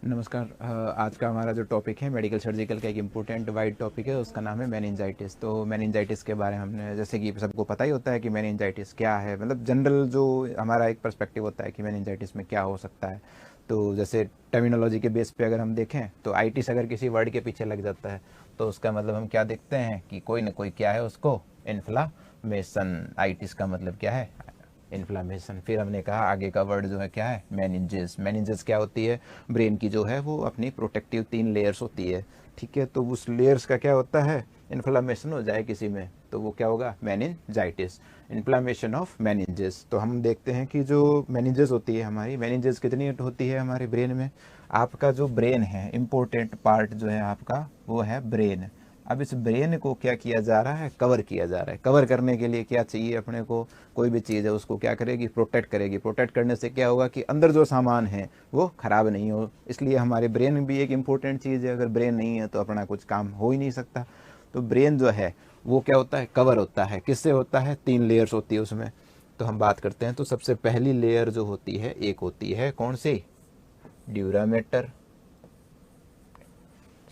नमस्कार। आज का हमारा जो टॉपिक है मेडिकल सर्जिकल का एक इम्पोर्टेंट वाइड टॉपिक है, उसका नाम है मेनिंजाइटिस। तो मेनिंजाइटिस के बारे में हमने, जैसे कि सबको पता ही होता है कि मेनिंजाइटिस क्या है, मतलब जनरल जो हमारा एक पर्सपेक्टिव होता है कि मेनिंजाइटिस में क्या हो सकता है। तो जैसे टर्मिनोलॉजी के बेस पे अगर हम देखें तो आइटिस अगर किसी वर्ड के पीछे लग जाता है तो उसका मतलब हम क्या देखते हैं कि कोई ना कोई क्या है, उसको इन्फ्लामेशन। आइटिस का मतलब क्या है? इन्फ्लामेशन। फिर हमने कहा आगे का वर्ड जो है क्या है? मेनिंजेस। मेनिंजेस क्या होती है? ब्रेन की जो है वो अपनी प्रोटेक्टिव 3 लेयर्स होती है, ठीक है। तो उस लेयर्स का क्या होता है? इन्फ्लामेशन हो जाए किसी में तो वो क्या होगा? मेनिंजाइटिस। Inflammation of meninges. तो हम देखते हैं कि जो मेनिंजेस होती है हमारी, मेनिंजेस कितनी होती है हमारे ब्रेन में? आपका जो ब्रेन है, इम्पोर्टेंट पार्ट जो है आपका वो है ब्रेन। अब इस ब्रेन को क्या किया जा रहा है? कवर किया जा रहा है। कवर करने के लिए क्या चाहिए अपने को? कोई भी चीज़ है उसको क्या करेगी? प्रोटेक्ट करेगी। प्रोटेक्ट करने से क्या होगा कि अंदर जो सामान है वो खराब नहीं हो। इसलिए हमारे ब्रेन भी एक इम्पोर्टेंट चीज़ है। अगर ब्रेन नहीं है तो अपना कुछ काम हो ही नहीं सकता। तो ब्रेन जो है वो क्या होता है? कवर होता है। किससे होता है? 3 लेयर्स होती है उसमें। तो हम बात करते हैं तो सबसे पहली लेयर जो होती है, एक होती है कौन सी? ड्यूरामेटर,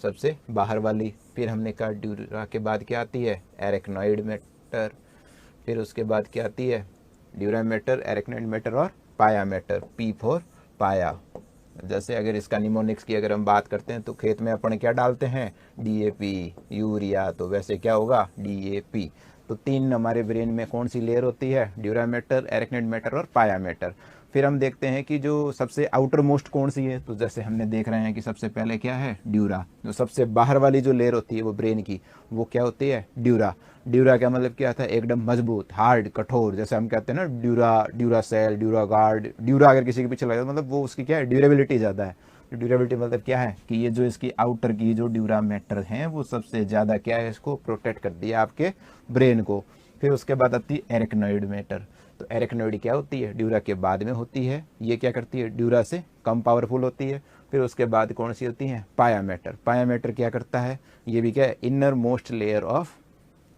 सबसे बाहर वाली। फिर हमने कहा ड्यूरा के बाद क्या आती है? Arachnoid matter. फिर उसके बाद क्या आती है? ड्यूरामेटर, एरेक्नॉइड मैटर और पाया मैटर। पी फॉर पाया। जैसे अगर इसका निमोनिक्स की अगर हम बात करते हैं तो खेत में अपन क्या डालते हैं? DAP, urea. तो वैसे क्या होगा? डीएपी। तो 3 हमारे ब्रेन में कौन सी लेयर होती है? ड्यूरामेटर, एरेक्नॉइड मैटर और पाया मैटर। फिर हम देखते हैं कि जो सबसे आउटर मोस्ट कौन सी है। तो जैसे हमने देख रहे हैं कि सबसे पहले क्या है? ड्यूरा। जो सबसे बाहर वाली जो लेयर होती है वो ब्रेन की, वो क्या होती है? ड्यूरा। ड्यूरा का मतलब क्या था? एकदम मजबूत, हार्ड, कठोर। जैसे हम कहते हैं ना Dura, Dura cell, Dura guard. Dura अगर किसी के पीछे लगा मतलब वो उसकी क्या है? ड्यूरेबिलिटी ज़्यादा है। तो ड्यूरेबिलिटी मतलब क्या है कि ये जो इसकी आउटर की जो ड्यूरा मैटर है वो सबसे ज़्यादा क्या है? इसको प्रोटेक्ट कर दिया आपके ब्रेन को। फिर उसके बाद आती है एरेक्नॉइड मैटर। तो एरेक्नॉइड क्या होती है? ड्यूरा के बाद में होती है। ये क्या करती है? ड्यूरा से कम पावरफुल होती है। फिर उसके बाद कौन सी होती है? पाया मैटर। पाया मैटर क्या करता है? ये भी क्या है? इनर मोस्ट लेयर ऑफ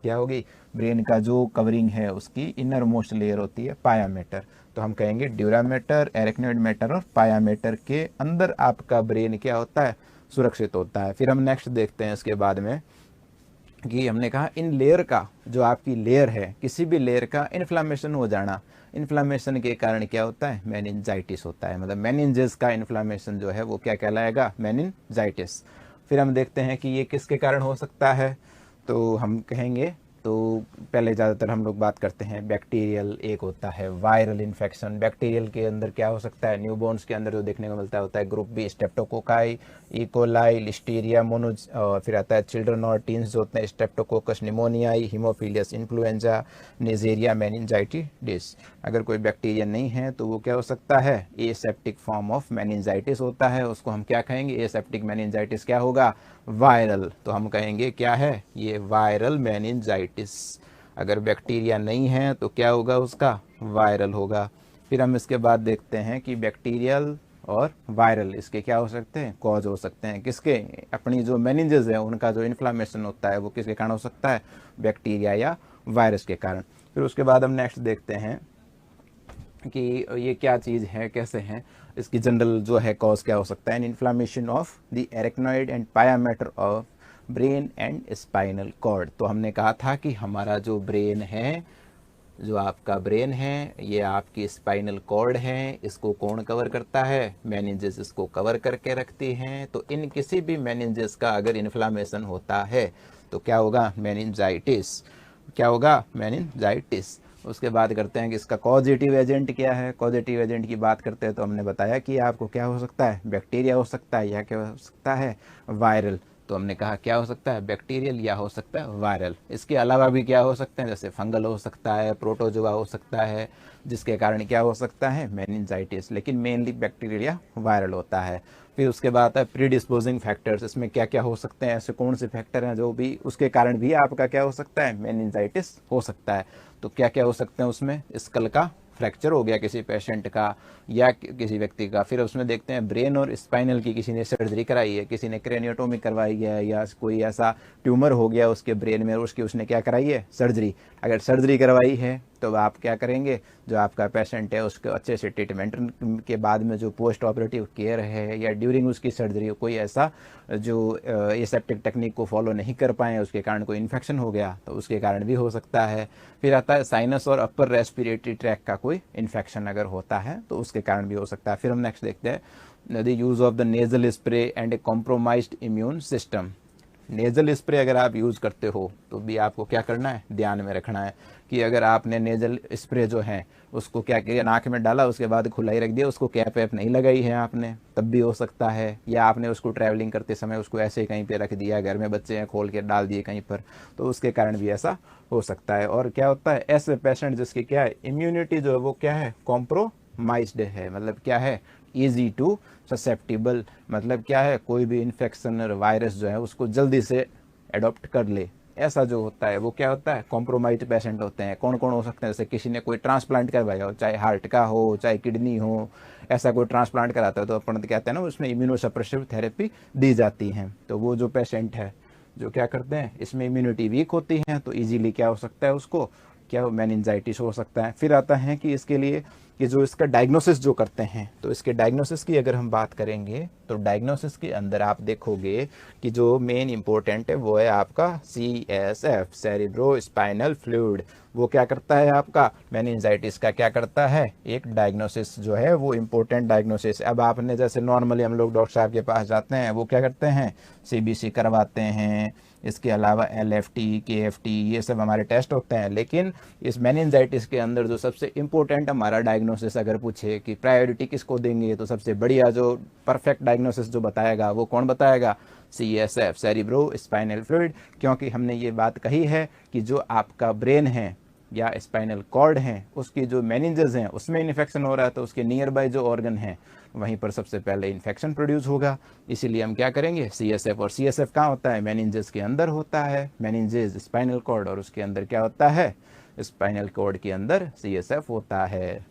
क्या होगी? ब्रेन का जो कवरिंग है उसकी इनर मोस्ट लेयर होती है पाया मैटर। तो हम कहेंगे ड्यूरा मैटर, एरेक्नॉइड मैटर और पाया मैटर के अंदर आपका ब्रेन क्या होता है? सुरक्षित होता है। फिर हम नेक्स्ट देखते हैं इसके बाद में कि हमने कहा इन लेयर का, जो आपकी लेयर है किसी भी लेयर का इन्फ्लामेशन हो जाना। इन्फ्लामेशन के कारण क्या होता है? मेनिंजाइटिस होता है। मतलब मेनिंजेस का इन्फ्लामेशन जो है वो क्या कहलाएगा? मेनिंजाइटिस। फिर हम देखते हैं कि ये किसके कारण हो सकता है। तो हम कहेंगे, तो पहले ज़्यादातर हम लोग बात करते हैं बैक्टीरियल, एक होता है वायरल इन्फेक्शन। बैक्टीरियल के अंदर क्या हो सकता है? न्यूबॉर्न्स के अंदर जो देखने को मिलता होता है group B, streptococci, E coli, Listeria मोनोज। और फिर आता है चिल्ड्रन और टीन्स जो होते हैं, स्टेप्टोकोकस निमोनियाई, हीमोफीलियस इन्फ्लुएंजा, नेजेरिया मेनिंजाइटिस। अगर कोई बैक्टीरिया नहीं है तो वो क्या हो सकता है? एसेप्टिक फॉर्म ऑफ मेनिंजाइटिस होता है। उसको हम क्या कहेंगे? एसेप्टिक मेनिंजाइटिस क्या होगा? वायरल। तो हम कहेंगे क्या है? ये वायरल मेनिंजाइटिस। अगर बैक्टीरिया नहीं है तो क्या होगा उसका? वायरल होगा। फिर हम इसके बाद देखते हैं कि बैक्टीरियल और वायरल इसके क्या हो सकते हैं? कॉज हो सकते हैं। किसके? अपनी जो मेनिंजेस है उनका जो इन्फ्लामेशन होता है वो किसके कारण हो सकता है? बैक्टीरिया या वायरस के कारण। फिर उसके बाद हम नेक्स्ट देखते हैं कि ये क्या चीज़ है, कैसे है, इसकी जनरल जो है कॉज क्या हो सकता है। Inflammation of the arachnoid and pia mater of brain and spinal cord. तो हमने कहा था कि हमारा जो ब्रेन है, जो आपका ब्रेन है, ये आपकी स्पाइनल कॉर्ड है, इसको कौन कवर करता है? मेनिंजेस इसको कवर करके रखती हैं। तो इन किसी भी मेनिंजेस का अगर इन्फ्लामेशन होता है तो क्या होगा? मेनिंजाइटिस। क्या होगा? मेनिंजाइटिस। उसके बाद करते हैं कि इसका कॉजेटिव एजेंट क्या है। कॉजेटिव एजेंट की बात करते हैं तो हमने बताया कि आपको क्या हो सकता है? बैक्टीरिया हो सकता है या क्या हो सकता है? वायरल। तो हमने कहा क्या हो सकता है? बैक्टीरियल या हो सकता है वायरल। इसके अलावा भी क्या हो सकते हैं? जैसे फंगल हो सकता है, प्रोटोजोआ हो सकता है, जिसके कारण क्या हो सकता है? मेनिंजाइटिस। लेकिन मेनली बैक्टीरियल या वायरल होता है। फिर उसके बाद है प्रीडिस्पोजिंग फैक्टर्स। इसमें क्या क्या हो सकते हैं? ऐसे कौन से फैक्टर हैं जो भी उसके कारण भी आपका क्या हो सकता है? मेनिंजाइटिस हो सकता है। तो क्या क्या हो सकते हैं उसमें? स्कल का फ्रैक्चर हो गया किसी पेशेंट का या किसी व्यक्ति का। फिर उसमें देखते हैं ब्रेन और स्पाइनल की किसी ने सर्जरी कराई है, किसी ने क्रेनियोटोमी करवाई है, या कोई ऐसा ट्यूमर हो गया उसके ब्रेन में और उसकी उसने क्या कराई है? सर्जरी। अगर सर्जरी करवाई है तो आप क्या करेंगे, जो आपका पेशेंट है उसको अच्छे से ट्रीटमेंट के बाद में जो पोस्ट ऑपरेटिव केयर है या ड्यूरिंग उसकी सर्जरी कोई ऐसा जो एसेप्टिक टेक्निक को फॉलो नहीं कर पाए, उसके कारण कोई इन्फेक्शन हो गया तो उसके कारण भी हो सकता है। फिर आता है साइनस और अपर रेस्पिरेटरी ट्रैक का कोई इन्फेक्शन अगर होता है तो उसके कारण भी हो सकता है। फिर हम नेक्स्ट देखते हैं the use of the nasal spray and A compromised immune system. Nasal spray अगर आप यूज़ करते हो तो भी आपको क्या करना है, ध्यान में रखना है कि अगर आपने नेजल स्प्रे जो है उसको क्या किया, नाक में डाला उसके बाद खुला ही रख दिया, उसको कैप वैप नहीं लगाई है आपने, तब भी हो सकता है। या आपने उसको ट्रैवलिंग करते समय उसको ऐसे ही कहीं पे रख दिया, घर में बच्चे हैं खोल के डाल दिए कहीं पर, तो उसके कारण भी ऐसा हो सकता है। और क्या होता है, ऐसे पेशेंट जिसकी क्या है, इम्यूनिटी जो है वो क्या है, कॉम्प्रोमाइज्ड है, मतलब क्या है, ईजी टू ससेप्टिबल, मतलब क्या है, कोई भी इन्फेक्शन और वायरस जो है उसको जल्दी से एडॉप्ट कर ले, ऐसा जो होता है वो क्या होता है, कॉम्प्रोमाइज्ड पेशेंट होते हैं। कौन कौन हो सकते हैं, जैसे किसी ने कोई ट्रांसप्लांट करवाया हो, चाहे हार्ट का हो चाहे किडनी हो, ऐसा कोई ट्रांसप्लांट कराता है तो अपन कहते हैं ना उसमें इम्यूनोसप्रेसिव थेरेपी दी जाती है। तो वो जो पेशेंट है जो क्या करते हैं, इसमें इम्यूनिटी वीक होती है तो ईजिली क्या हो सकता है, उसको क्या मेनिंजाइटिस हो सकता है। फिर आता है कि इसके लिए कि जो इसका डायग्नोसिस जो करते हैं, तो इसके डायग्नोसिस की अगर हम बात करेंगे तो डायग्नोसिस के अंदर आप देखोगे कि जो मेन इंपॉर्टेंट है वो है आपका CSF, सेरिब्रो स्पाइनल फ्लूइड। वो क्या करता है, आपका मेनिंजाइटिस का क्या करता है, एक डायग्नोसिस जो है वो इम्पोर्टेंट डायग्नोसिस। अब आपने जैसे नॉर्मली हम लोग डॉक्टर साहब के पास जाते हैं, वो क्या करते हैं, CBC करवाते हैं, इसके अलावा LFT KFT ये सब हमारे टेस्ट होते हैं। लेकिन इस मेनिंजाइटिस के अंदर जो सबसे इम्पोर्टेंट हमारा डायग्नोसिस अगर पूछे कि प्रायोरिटी किसको देंगे, तो सबसे बढ़िया जो परफेक्ट डायग्नोसिस जो बताएगा वो कौन बताएगा, CSF, सेरिब्रो स्पाइनल फ्लूइड। क्योंकि हमने ये बात कही है कि जो आपका ब्रेन है या स्पाइनल कॉर्ड है उसकी जो मेनिंजेस हैं उसमें इन्फेक्शन हो रहा है तो उसके नियर बाय जो ऑर्गन है वहीं पर सबसे पहले इन्फेक्शन प्रोड्यूस होगा। इसीलिए हम क्या करेंगे, CSF, और CSF कहाँ होता है, मेनिंजेस के अंदर होता है, मेनिंजेस स्पाइनल कॉर्ड, और उसके अंदर क्या होता है, स्पाइनल कॉर्ड के अंदर CSF होता है।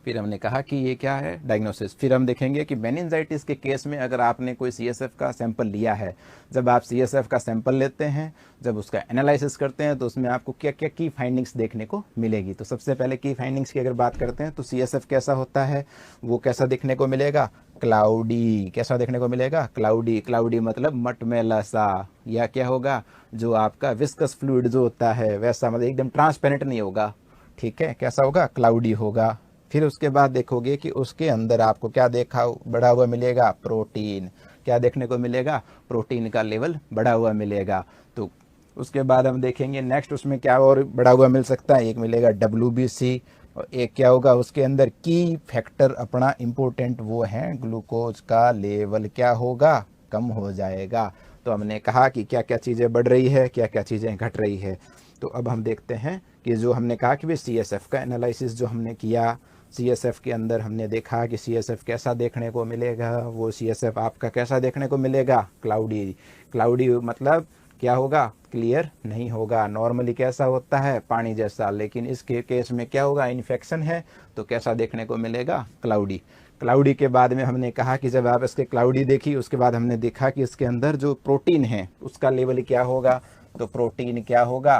फिर हमने कहा कि ये क्या है, डायग्नोसिस। फिर हम देखेंगे कि मेनिंजाइटिस के केस में अगर आपने कोई CSF का सैंपल लिया है, जब आप CSF का सैंपल लेते हैं, जब उसका एनालिसिस करते हैं तो उसमें आपको क्या क्या की फाइंडिंग्स देखने को मिलेगी। तो सबसे पहले की फाइंडिंग्स की अगर बात करते हैं तो CSF कैसा होता है, वो कैसा देखने को मिलेगा, क्लाउडी। कैसा देखने को मिलेगा, क्लाउडी। क्लाउडी मतलब मटमैला सा, या क्या होगा, जो आपका विस्कस फ्लूइड जो होता है वैसा, मतलब एकदम ट्रांसपेरेंट नहीं होगा, ठीक है, कैसा होगा, क्लाउडी होगा। फिर उसके बाद देखोगे कि उसके अंदर आपको क्या देखा बढ़ा हुआ मिलेगा, प्रोटीन। क्या देखने को मिलेगा, प्रोटीन का लेवल बढ़ा हुआ मिलेगा। तो उसके बाद हम देखेंगे नेक्स्ट उसमें क्या और बढ़ा हुआ मिल सकता है, एक मिलेगा WBC, और एक क्या होगा उसके अंदर की फैक्टर अपना इम्पोर्टेंट वो है, ग्लूकोज का लेवल क्या होगा, कम हो जाएगा। तो हमने कहा कि क्या क्या चीज़ें बढ़ रही है, क्या क्या चीज़ें घट रही है। तो अब हम देखते हैं कि जो हमने कहा कि भाई CSF का एनालिसिस जो हमने किया, CSF के अंदर हमने देखा कि CSF कैसा देखने को मिलेगा, वो CSF आपका कैसा देखने को मिलेगा, क्लाउडी। क्लाउडी मतलब क्या होगा, क्लियर नहीं होगा। नॉर्मली कैसा होता है, पानी जैसा, लेकिन इसके केस में क्या होगा, इन्फेक्शन है तो कैसा देखने को मिलेगा, क्लाउडी। क्लाउडी के बाद में हमने कहा कि जब आप इसके क्लाउडी देखी उसके बाद हमने देखा कि इसके अंदर जो प्रोटीन है उसका लेवल क्या होगा, तो प्रोटीन क्या होगा,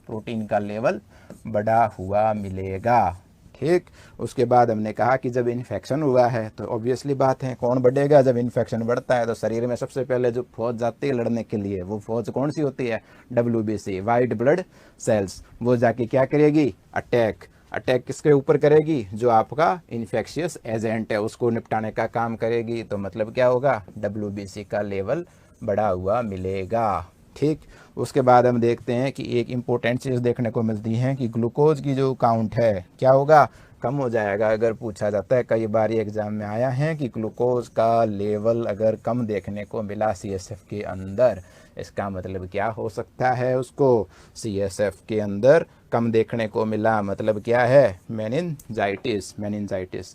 प्रोटीन का लेवल बढ़ा हुआ मिलेगा, ठीक। उसके बाद हमने कहा कि जब इन्फेक्शन हुआ है तो ऑब्वियसली बात है कौन बढ़ेगा, जब इन्फेक्शन बढ़ता है तो शरीर में सबसे पहले जो फौज जाती है लड़ने के लिए, वो फौज कौन सी होती है, WBC, वाइट ब्लड सेल्स। वो जाके क्या करेगी, अटैक। अटैक किसके ऊपर करेगी, जो आपका इन्फेक्शियस एजेंट है उसको निपटाने का काम करेगी। तो मतलब क्या होगा, WBC का लेवल बढ़ा हुआ मिलेगा, ठीक। उसके बाद हम देखते हैं कि एक इम्पोर्टेंट चीज़ देखने को मिलती है कि ग्लूकोज की जो काउंट है क्या होगा, कम हो जाएगा। अगर पूछा जाता है, कई बार एग्जाम में आया है कि ग्लूकोज का लेवल अगर कम देखने को मिला CSF के अंदर, इसका मतलब क्या हो सकता है, उसको CSF के अंदर कम देखने को मिला, मतलब क्या है, मेनिंजाइटिस, मेनिंजाइटिस,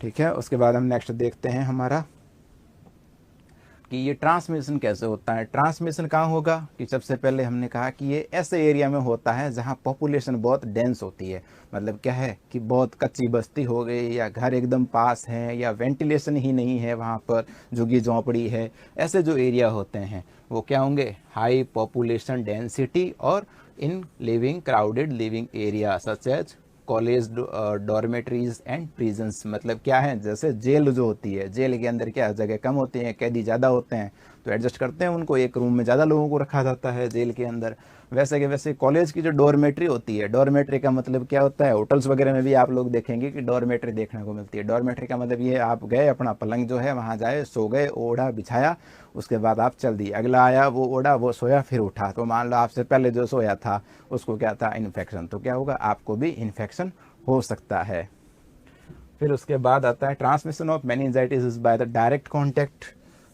ठीक है। उसके बाद हम नेक्स्ट देखते हैं हमारा कि ये ट्रांसमिशन कैसे होता है। ट्रांसमिशन कहाँ होगा कि सबसे पहले हमने कहा कि ये ऐसे एरिया में होता है जहाँ पॉपुलेशन बहुत डेंस होती है। मतलब क्या है कि बहुत कच्ची बस्ती हो गई, या घर एकदम पास है, या वेंटिलेशन ही नहीं है वहाँ पर, झुग्गी झोंपड़ी है। ऐसे जो एरिया होते हैं वो क्या होंगे, हाई पॉपुलेशन डेंसिटी और in living crowded living area such as college dormitories and prisons. मतलब क्या है, जैसे जेल जो होती है, जेल के अंदर क्या जगह कम होती है, कैदी ज़्यादा होते हैं तो एडजस्ट करते हैं उनको, एक रूम में ज़्यादा लोगों को रखा जाता है जेल के अंदर। वैसे के वैसे कॉलेज की जो डॉर्मेट्री होती है, डॉर्मेट्री का मतलब क्या होता है, होटल्स वगैरह में भी आप लोग देखेंगे कि डॉर्मेट्री देखने को मिलती है। डॉर्मेट्री का मतलब ये, आप गए अपना पलंग जो है वहाँ जाए, सो गए, ओढ़ा बिछाया, उसके बाद आप चल दिए, अगला आया वो ओढ़ा वो सोया फिर उठा, तो मान लो आपसे पहले जो सोया था उसको क्या था, इन्फेक्शन, तो क्या होगा, आपको भी इन्फेक्शन हो सकता है। फिर उसके बाद आता है transmission of meningitis is by the direct contact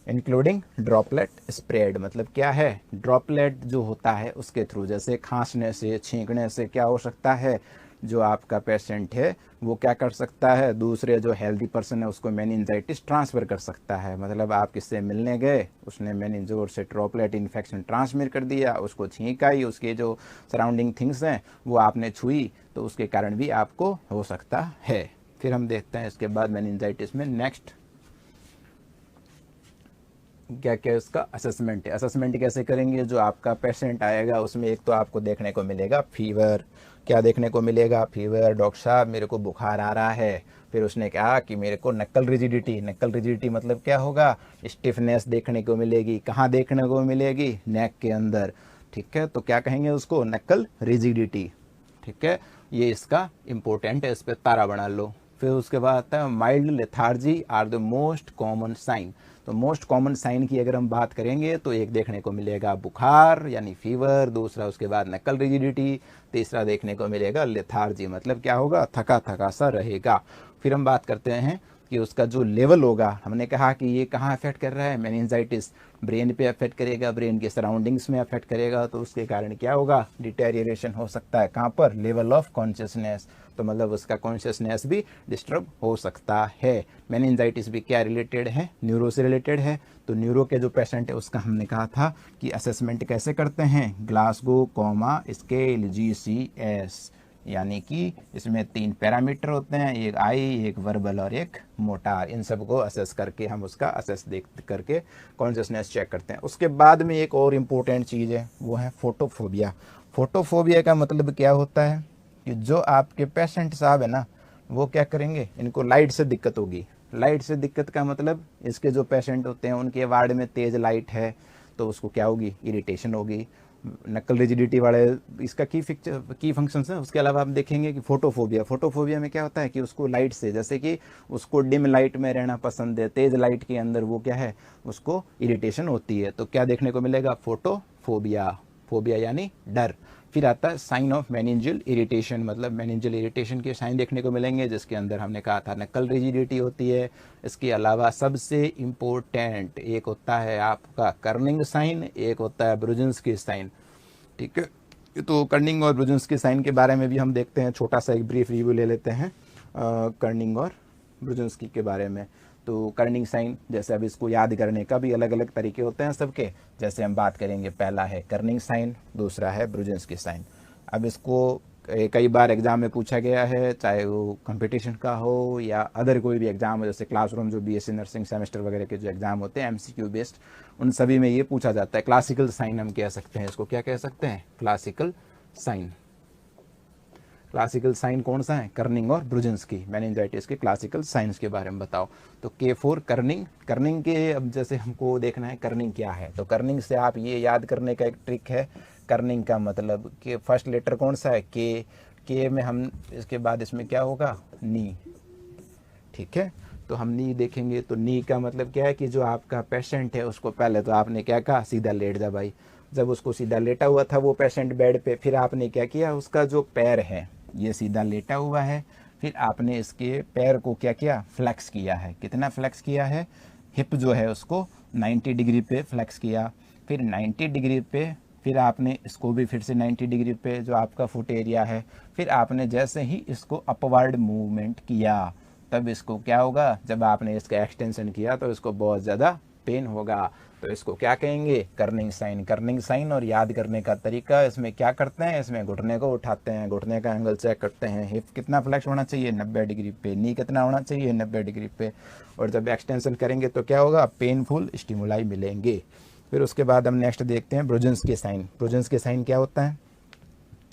including droplet spread. मतलब क्या है, ड्रॉपलेट जो होता है उसके थ्रू, जैसे खांसने से, छींकने से क्या हो सकता है, जो आपका पेशेंट है वो क्या कर सकता है, दूसरे जो हेल्दी पर्सन है उसको मेनिंजाइटिस ट्रांसफ़र कर सकता है। मतलब आप किससे मिलने गए, उसने मेनिंजोर से ड्रॉपलेट इन्फेक्शन ट्रांसमिट कर दिया, उसको छींक आई, उसके जो सराउंडिंग थिंग्स हैं वो आपने छुई, तो उसके कारण भी आपको हो सकता है। फिर हम देखते हैं इसके बाद मेनिंजाइटिस में नेक्स्ट क्या क्या इसका असेसमेंट है। असेसमेंट कैसे करेंगे, जो आपका पेशेंट आएगा उसमें एक तो आपको देखने को मिलेगा फीवर, क्या देखने को मिलेगा, फीवर, डॉक्टर साहब मेरे को बुखार आ रहा है। फिर उसने कहा कि मेरे को नक्कल रिजिडिटी, नक्कल रिजिडिटी मतलब क्या होगा, स्टिफनेस देखने को मिलेगी। कहाँ देखने को मिलेगी, नेक के अंदर, ठीक है, तो क्या कहेंगे उसको, नक्कल रिजिडिटी, ठीक है, ये इसका इम्पोर्टेंट है, इस पर तारा बना लो। फिर उसके बाद आता है mild lethargy are the most common sign. तो मोस्ट कॉमन साइन की अगर हम बात करेंगे तो एक देखने को मिलेगा बुखार यानी फीवर, दूसरा उसके बाद नकल रिजिडिटी, तीसरा देखने को मिलेगा लेथार्जी, मतलब क्या होगा, थका थका सा रहेगा। फिर हम बात करते हैं कि उसका जो लेवल होगा, हमने कहा कि ये कहाँ अफेक्ट कर रहा है, मेनिंजाइटिस ब्रेन पे अफेक्ट करेगा, ब्रेन के सराउंडिंग्स में अफेक्ट करेगा, तो उसके कारण क्या होगा, डिटेरियरेशन हो सकता है। कहाँ पर, लेवल ऑफ कॉन्शियसनेस, तो मतलब उसका कॉन्शियसनेस भी डिस्टर्ब हो सकता है। मेनिंजाइटिस भी क्या रिलेटेड है, न्यूरो से रिलेटेड है। तो न्यूरो के जो पेशेंट है उसका हमने कहा था कि असेसमेंट कैसे करते हैं, ग्लासगो कॉमा स्केल GCS, यानी कि इसमें 3 पैरामीटर होते हैं, एक आई, एक वर्बल और एक मोटार। इन सबको असेस करके हम उसका असेस देख करके कॉन्शियसनेस चेक करते हैं। उसके बाद में एक और इम्पोर्टेंट चीज़ है, वो है फोटोफोबिया। फोटोफोबिया का मतलब क्या होता है कि जो आपके पेशेंट साहब है ना, वो क्या करेंगे, इनको लाइट से दिक्कत होगी। लाइट से दिक्कत का मतलब, इसके जो पेशेंट होते हैं उनके वार्ड में तेज़ लाइट है तो उसको क्या होगी, इरिटेशन होगी। नकल रिजिडिटी वाले इसका की फंक्शंस हैं। उसके अलावा आप देखेंगे कि फोटोफोबिया में क्या होता है कि उसको लाइट से, जैसे कि उसको डिम लाइट में रहना पसंद है, तेज़ लाइट के अंदर वो क्या है, उसको इरिटेशन होती है। तो क्या देखने को मिलेगा, फोटोफोबिया, फोबिया यानी डर। फिर आता है साइन ऑफ मेनिंजियल इरिटेशन, मतलब मेनिंजियल इरिटेशन के साइन देखने को मिलेंगे, जिसके अंदर हमने कहा था नकल रिजिडिटी होती है। इसके अलावा सबसे इम्पोर्टेंट एक होता है आपका कर्निंग साइन, एक होता है ब्रुजिन्स्की साइन, ठीक है। तो कर्निंग और ब्रुजिन्स्की साइन के बारे में भी हम देखते हैं, छोटा सा एक ब्रीफ रिव्यू ले लेते हैं कर्निंग और ब्रुजिन्स्की के बारे में। तो कर्निंग साइन, जैसे अब इसको याद करने का भी अलग अलग तरीके होते हैं सबके, जैसे हम बात करेंगे, पहला है कर्निंग साइन, दूसरा है ब्रुजिन्स्की साइन। अब इसको कई बार एग्जाम में पूछा गया है, चाहे वो कंपटीशन का हो या अदर कोई भी एग्जाम हो, जैसे क्लासरूम जो BSc नर्सिंग सेमेस्टर वगैरह के जो एग्जाम होते हैं MCQ बेस्ड, उन सभी में ये पूछा जाता है। क्लासिकल साइन हम कह सकते हैं इसको, क्या कह सकते हैं, क्लासिकल साइन। क्लासिकल साइन कौन सा है, कर्निंग और ब्रुजिन्स्की, मेनिंजाइटिस के क्लासिकल साइंस के बारे में बताओ। तो K4 कर्निंग, कर्निंग के अब जैसे हमको देखना है कर्निंग क्या है, तो कर्निंग से आप ये याद करने का एक ट्रिक है, कर्निंग का मतलब कि फर्स्ट लेटर कौन सा है, के में हम, इसके बाद इसमें क्या होगा, नी, ठीक है। तो हम नी देखेंगे, तो नी का मतलब क्या है कि जो आपका पेशेंट है उसको पहले तो आपने क्या कहा, सीधा लेट जा भाई। जब उसको सीधा लेटा हुआ था वो पेशेंट बेड पे, फिर आपने क्या किया, उसका जो पैर है ये सीधा लेटा हुआ है, फिर आपने इसके पैर को क्या किया, फ्लेक्स किया है। कितना फ्लेक्स किया है, हिप जो है उसको 90 डिग्री पे फ्लेक्स किया, फिर 90 डिग्री पे, फिर आपने इसको भी फिर से 90 डिग्री पे जो आपका फुट एरिया है, फिर आपने जैसे ही इसको अपवर्ड मूवमेंट किया, तब इसको क्या होगा, जब आपने इसका एक्सटेंशन किया तो इसको बहुत ज़्यादा पेन होगा। तो इसको क्या कहेंगे, कर्निंग साइन। कर्निंग साइन और याद करने का तरीका, इसमें क्या करते हैं, इसमें घुटने को उठाते हैं, घुटने का एंगल चेक करते हैं, हिप कितना फ्लेक्स होना चाहिए 90 डिग्री पे, नी कितना होना चाहिए 90 डिग्री पे, और जब एक्सटेंशन करेंगे तो क्या होगा, पेनफुल स्टिमुलाई मिलेंगे। फिर उसके बाद हम नेक्स्ट देखते हैं ब्रुजेंस के साइन। ब्रुजेंस के साइन क्या होता है,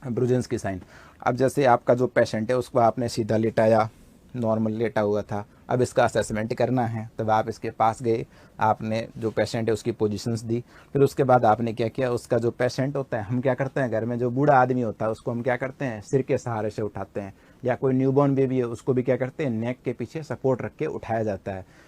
ब्रुजेंस के साइन। अब जैसे आपका जो पेशेंट है उसको आपने सीधा लेटाया, नॉर्मल लेटा हुआ था, अब इसका असेसमेंट करना है, तब आप इसके पास गए, आपने जो पेशेंट है उसकी पोजीशंस दी, फिर उसके बाद आपने क्या किया, उसका जो पेशेंट होता है, हम क्या करते हैं घर में जो बूढ़ा आदमी होता है उसको हम क्या करते हैं, सिर के सहारे से उठाते हैं, या कोई न्यूबॉर्न बेबी है उसको भी क्या करते हैं, नेक के पीछे सपोर्ट रख के उठाया जाता है।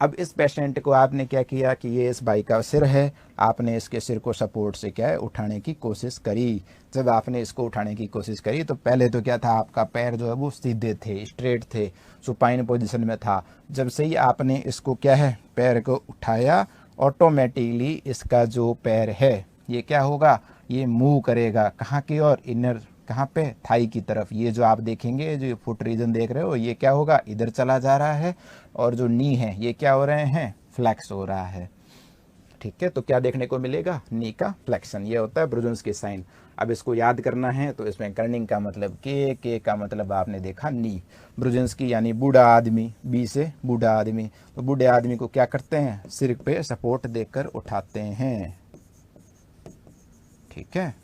अब इस पेशेंट को आपने क्या किया कि ये इस भाई का सिर है, आपने इसके सिर को सपोर्ट से क्या है उठाने की कोशिश करी। जब आपने इसको उठाने की कोशिश करी तो पहले तो क्या था, आपका पैर जो है वो सीधे थे, स्ट्रेट थे, सुपाइन पोजीशन में था। जब से ही आपने इसको क्या है पैर को उठाया, ऑटोमेटिकली इसका जो पैर है ये क्या होगा, ये मूव करेगा कहाँ की ओर, इनर, कहाँ पे, थाई की तरफ। ये जो आप देखेंगे, जो फुट रीजन देख रहे हो, ये क्या होगा, इधर चला जा रहा है, और जो नी है ये क्या हो रहे हैं, फ्लैक्स हो रहा है। ठीक है, तो क्या देखने को मिलेगा, नी का फ्लेक्शन, ये होता है ब्रुजेंस के साइन। अब इसको याद करना है तो इसमें कर्निंग का मतलब के का मतलब आपने देखा नी, ब्रुजेंस की यानी बूढ़ा आदमी, बी से बूढ़ा आदमी, तो बूढ़े आदमी को क्या करते हैं, सिर पे सपोर्ट देकर उठाते हैं। ठीक है,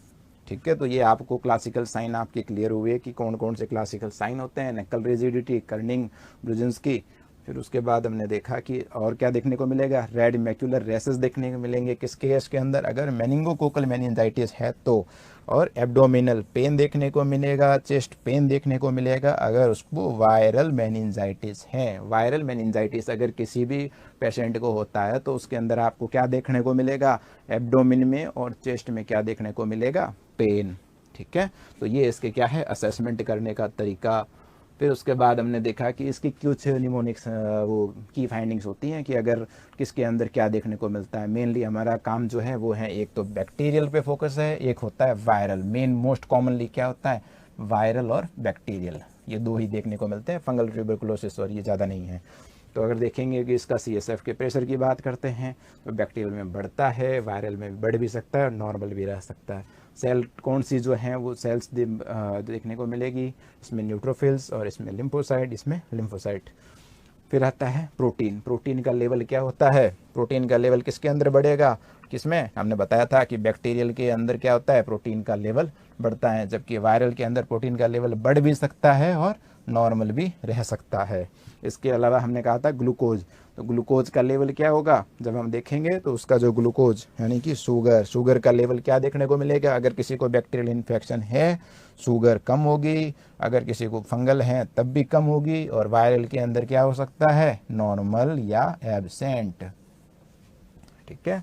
ठीक है, तो ये आपको क्लासिकल साइन आपके क्लियर हुए कि कौन कौन से क्लासिकल साइन होते हैं, नक्कल रिजिडिटी, कर्निंग, ब्रुजेंस की। फिर उसके बाद हमने देखा कि और क्या देखने को मिलेगा, रेड मैक्यूलर रेसेस देखने को मिलेंगे किस केस के अंदर, अगर मेनिंगोकोकल मेनिंजाइटिस है तो, और एब्डोमिनल पेन देखने को मिलेगा, चेस्ट पेन देखने को मिलेगा अगर उसको वायरल मेनिंजाइटिस है। वायरल मेनिंजाइटिस अगर किसी भी पेशेंट को होता है तो उसके अंदर आपको क्या देखने को मिलेगा, एब्डोमिन में और चेस्ट में क्या देखने को मिलेगा, पेन। ठीक है, तो ये इसके क्या है असेसमेंट करने का तरीका। फिर उसके बाद हमने देखा कि इसकी कुछ निमोनिक्स वो की फाइंडिंग्स होती हैं कि अगर किसके अंदर क्या देखने को मिलता है। मेनली हमारा काम जो है वो है, एक तो बैक्टीरियल पे फोकस है, एक होता है वायरल। मेन मोस्ट कॉमनली क्या होता है, वायरल और बैक्टीरियल, ये दो ही देखने को मिलते हैं, फंगल ट्यूबरकुलोसिस और ये ज़्यादा नहीं है। तो अगर देखेंगे कि इसका CSF के प्रेशर की बात करते हैं तो बैक्टीरियल में बढ़ता है, वायरल में बढ़ भी सकता है और नॉर्मल भी रह सकता है। सेल कौन सी जो हैं वो सेल्स देखने को मिलेगी, इसमें न्यूट्रोफिल्स और इसमें लिम्फोसाइट, इसमें लिम्फोसाइट। फिर आता है प्रोटीन। प्रोटीन का लेवल क्या होता है, प्रोटीन का लेवल किसके अंदर बढ़ेगा, किसमें, हमने बताया था कि बैक्टीरियल के अंदर क्या होता है, प्रोटीन का लेवल बढ़ता है, जबकि वायरल के अंदर प्रोटीन का लेवल बढ़ भी सकता है और नॉर्मल भी रह सकता है। इसके अलावा हमने कहा था ग्लूकोज, तो ग्लूकोज का लेवल क्या होगा, जब हम देखेंगे तो उसका जो ग्लूकोज यानी कि शुगर का लेवल क्या देखने को मिलेगा, अगर किसी को बैक्टीरियल इन्फेक्शन है शुगर कम होगी, अगर किसी को फंगल है तब भी कम होगी, और वायरल के अंदर क्या हो सकता है, नॉर्मल या एब्सेंट। ठीक है,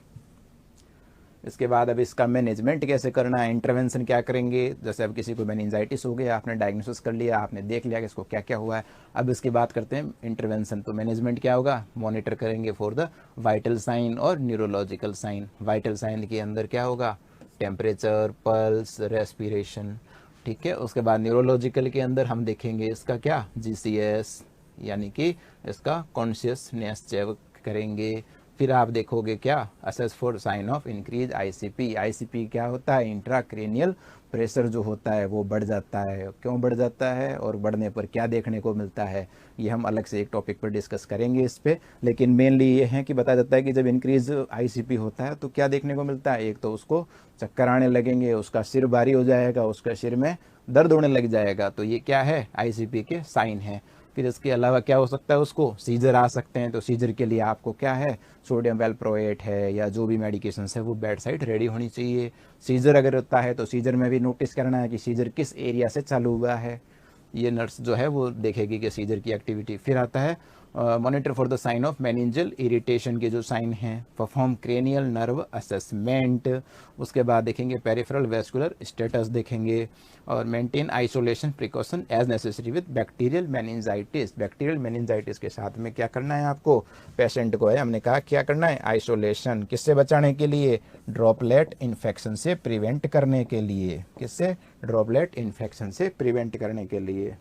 इसके बाद अब इसका मैनेजमेंट कैसे करना है, इंटरवेंशन क्या करेंगे। जैसे अब किसी को मेनिंजाइटिस हो गया, आपने डायग्नोसिस कर लिया, आपने देख लिया कि इसको क्या क्या हुआ है, अब इसकी बात करते हैं इंटरवेंशन। तो मैनेजमेंट क्या होगा, मॉनिटर करेंगे फॉर द वाइटल साइन और न्यूरोलॉजिकल साइन। वाइटल साइन के अंदर क्या होगा, टेम्परेचर, पल्स, रेस्पिरेशन। ठीक है, उसके बाद न्यूरोलॉजिकल के अंदर हम देखेंगे इसका क्या, GCS यानी कि इसका कॉन्शियसनेस चेक करेंगे। फिर आप देखोगे क्या, assess for sign of increase ICP। ICP क्या होता है, इंट्राक्रेनियल प्रेशर जो होता है वो बढ़ जाता है, क्यों बढ़ जाता है और बढ़ने पर क्या देखने को मिलता है, ये हम अलग से एक टॉपिक पर डिस्कस करेंगे इस पे। लेकिन मेनली ये है कि बताया जाता है कि जब इंक्रीज ICP होता है तो क्या देखने को मिलता है, एक तो उसको चक्कर आने लगेंगे, उसका सिर भारी हो जाएगा, उसका सिर में दर्द होने लग जाएगा, तो ये क्या है, ICP के साइन है। फिर इसके अलावा क्या हो सकता है, उसको सीजर आ सकते हैं, तो सीजर के लिए आपको क्या है, सोडियम वेलप्रोएट है या जो भी मेडिकेशन है वो बेड साइड रेडी होनी चाहिए। सीजर अगर होता है तो सीजर में भी नोटिस करना है कि सीजर किस एरिया से चालू हुआ है, ये नर्स जो है वो देखेगी कि सीजर की एक्टिविटी। फिर आता है monitor for the sign of meningeal irritation के जो साइन हैं, परफॉर्म क्रेनियल नर्व असेसमेंट। उसके बाद देखेंगे पेरिफेरल वेस्कुलर स्टेटस देखेंगे, और maintain isolation precaution as necessary with bacterial meningitis. Bacterial meningitis के साथ में क्या करना है आपको, पेशेंट को है हमने कहा क्या करना है, आइसोलेशन, किससे बचाने के लिए, ड्रॉपलेट इन्फेक्शन से प्रिवेंट करने के लिए, किससे, ड्रॉपलेट इन्फेक्शन से प्रिवेंट करने के लिए।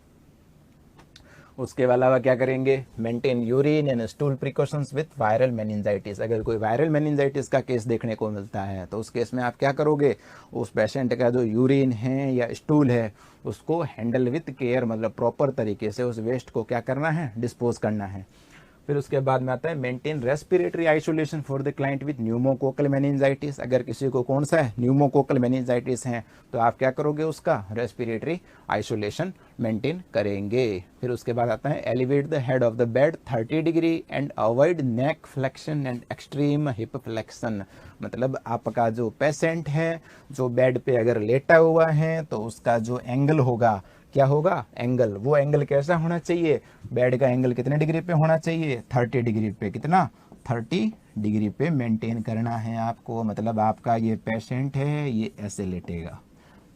उसके अलावा क्या करेंगे, maintain urine and stool precautions with viral meningitis. अगर कोई वायरल मेनिंजाइटिस का केस देखने को मिलता है तो उस केस में आप क्या करोगे, उस पेशेंट का जो यूरिन है या स्टूल है उसको हैंडल विथ केयर, मतलब प्रॉपर तरीके से उस वेस्ट को क्या करना है, डिस्पोज करना है। फिर उसके बाद में आता है maintain respiratory isolation for the client with pneumococcal meningitis. अगर किसी को कौन सा है, न्यूमोकोकल मेनिंजाइटिस है, तो आप क्या करोगे, उसका रेस्पिरेटरी आइसोलेशन मेंटेन करेंगे। फिर उसके बाद आता है elevate the head of the bed 30 degree and avoid neck flexion and extreme hip flexion. मतलब आपका जो पेशेंट है जो बेड पे अगर लेटा हुआ है तो उसका जो एंगल होगा, क्या होगा, एंगल, वो एंगल कैसा होना चाहिए, बेड का एंगल कितने डिग्री पे होना चाहिए, 30 डिग्री पे। कितना, 30 डिग्री पे मेंटेन करना है आपको। मतलब आपका ये पेशेंट है ये ऐसे लेटेगा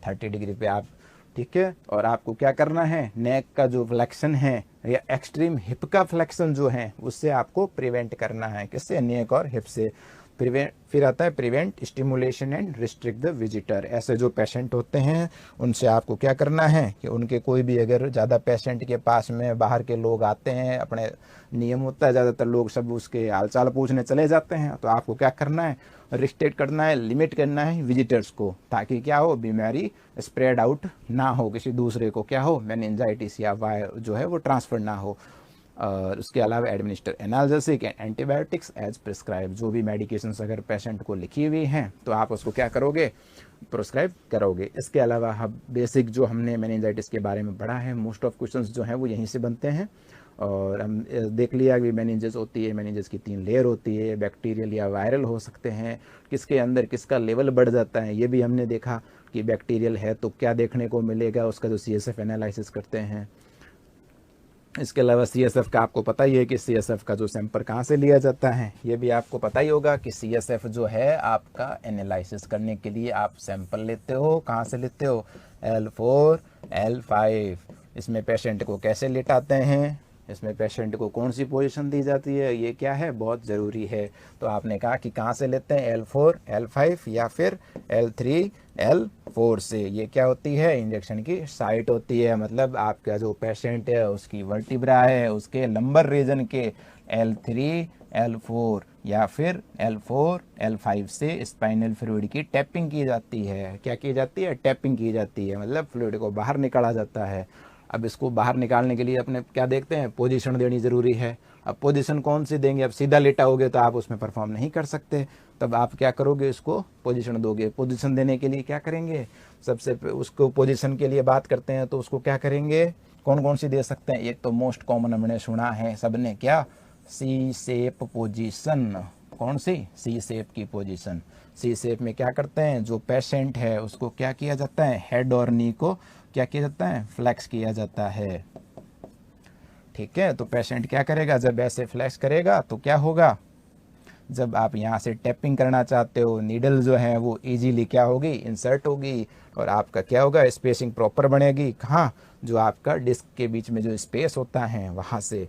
30 डिग्री पे आप, ठीक है। और आपको क्या करना है, नेक का जो फ्लेक्शन है या एक्सट्रीम हिप का फ्लेक्शन जो है उससे आपको प्रिवेंट करना है। किससे, नेक और हिप से प्रिवेंट। फिर आता है prevent stimulation and restrict the visitor. ऐसे जो पेशेंट होते हैं उनसे आपको क्या करना है कि उनके कोई भी अगर ज़्यादा पेशेंट के पास में बाहर के लोग आते हैं, अपने नियम होता है ज़्यादातर लोग सब उसके हालचाल पूछने चले जाते हैं, तो आपको क्या करना है, रिस्ट्रिक्ट करना है, लिमिट करना है विजिटर्स को, ताकि क्या हो, बीमारी स्प्रेड आउट ना हो, किसी दूसरे को क्या हो, मेनिंजाइटिस या वायरस जो है वो ट्रांसफर ना हो। और उसके अलावा administer analgesic and antibiotics as prescribe. जो भी मेडिकेशंस अगर पेशेंट को लिखी हुई हैं तो आप उसको क्या करोगे, प्रिस्क्राइब करोगे। इसके अलावा हम बेसिक जो हमने मेनिंजाइटिस के बारे में पढ़ा है, मोस्ट ऑफ क्वेश्चंस जो हैं वो यहीं से बनते हैं। और हम देख लिया कि मेनिंजेस होती है, मेनिंजेस की 3 लेयर होती है, बैक्टीरियल या वायरल हो सकते हैं, किसके अंदर किसका लेवल बढ़ जाता है ये भी हमने देखा कि बैक्टीरियल है तो क्या देखने को मिलेगा, उसका जो CSF एनालिसिस करते हैं। इसके अलावा CSF का आपको पता ही है कि CSF का जो सैंपल कहाँ से लिया जाता है, ये भी आपको पता ही होगा कि CSF जो है आपका एनालिसिस करने के लिए आप सैंपल लेते हो, कहाँ से लेते हो, L4 L5। इसमें पेशेंट को कैसे लेटाते हैं, इसमें पेशेंट को कौन सी पोजीशन दी जाती है, ये क्या है, बहुत ज़रूरी है। तो आपने कहा कि कहाँ से लेते हैं, L4 L5 या फिर L3 L4 से। ये क्या होती है, इंजेक्शन की साइट होती है। मतलब आपका जो पेशेंट है उसकी वर्टिब्रा है, उसके लंबर रीजन के L3 L4 या फिर L4 L5 से स्पाइनल फ्लूइड की टैपिंग की जाती है। क्या की जाती है, टैपिंग की जाती है, मतलब फ्लूइड को बाहर निकाला जाता है। अब इसको बाहर निकालने के लिए अपने क्या देखते हैं, पोजीशन देनी ज़रूरी है। अब पोजीशन कौन सी देंगे, अब सीधा लेटाओगे तो आप उसमें परफॉर्म नहीं कर सकते, तब आप क्या करोगे, इसको पोजीशन दोगे। पोजीशन देने के लिए क्या करेंगे, सबसे उसको पोजीशन के लिए बात करते हैं तो उसको क्या करेंगे, कौन कौन सी दे सकते हैं। एक तो मोस्ट कॉमन हमने सुना है सबने, क्या, सी शेप पोजीशन। कौन सी, सी शेप की पोजीशन। सी शेप में क्या करते हैं, जो पेशेंट है उसको क्या किया जाता है, हेड और नी को क्या किया जाता है, फ्लेक्स किया जाता है। ठीक है, तो पेशेंट क्या करेगा, जब ऐसे फ्लेक्स करेगा तो क्या होगा, जब आप यहाँ से टैपिंग करना चाहते हो, नीडल जो है वो इजीली क्या होगी, इंसर्ट होगी, और आपका क्या होगा, स्पेसिंग प्रॉपर बनेगी। कहाँ, जो आपका डिस्क के बीच में जो स्पेस होता है वहाँ से।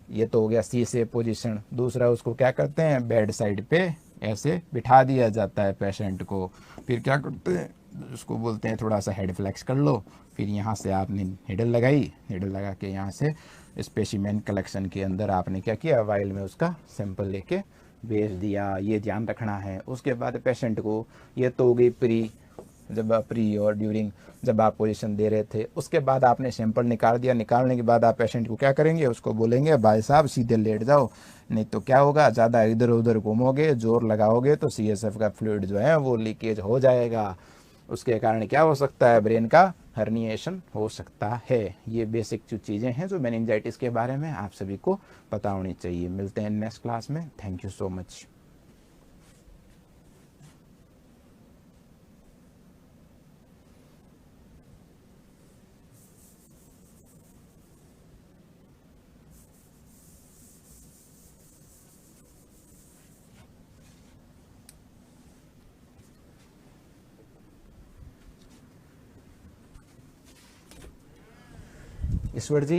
ये तो हो गया सी से पोजीशन। दूसरा, उसको क्या करते हैं, बेड साइड पे ऐसे बिठा दिया जाता है पेशेंट को। फिर क्या करते हैं, उसको बोलते हैं थोड़ा सा हेड फ्लेक्स कर लो। फिर यहाँ से आपने नीडल लगाई, नीडल लगा के यहाँ से स्पेसिमेन कलेक्शन के अंदर आपने क्या किया, वाइल में उसका सैंपल लेके भेज दिया। ये ध्यान रखना है। उसके बाद पेशेंट को, ये तो हो गई प्री, जब आप प्री और ड्यूरिंग जब आप पोजीशन दे रहे थे। उसके बाद आपने सैंपल निकाल दिया, निकालने के बाद आप पेशेंट को क्या करेंगे, उसको बोलेंगे भाई साहब सीधे लेट जाओ, नहीं तो क्या होगा, ज़्यादा इधर उधर घूमोगे, जोर लगाओगे तो CSF का फ्लूइड जो है वो लीकेज हो जाएगा। उसके कारण क्या हो सकता है, ब्रेन का हर्निएशन हो सकता है। ये बेसिक जो चीज़ें हैं जो मेनिंजाइटिस के बारे में आप सभी को पता होनी चाहिए। मिलते हैं नेक्स्ट क्लास में। Thank you so much. Ishwar ji.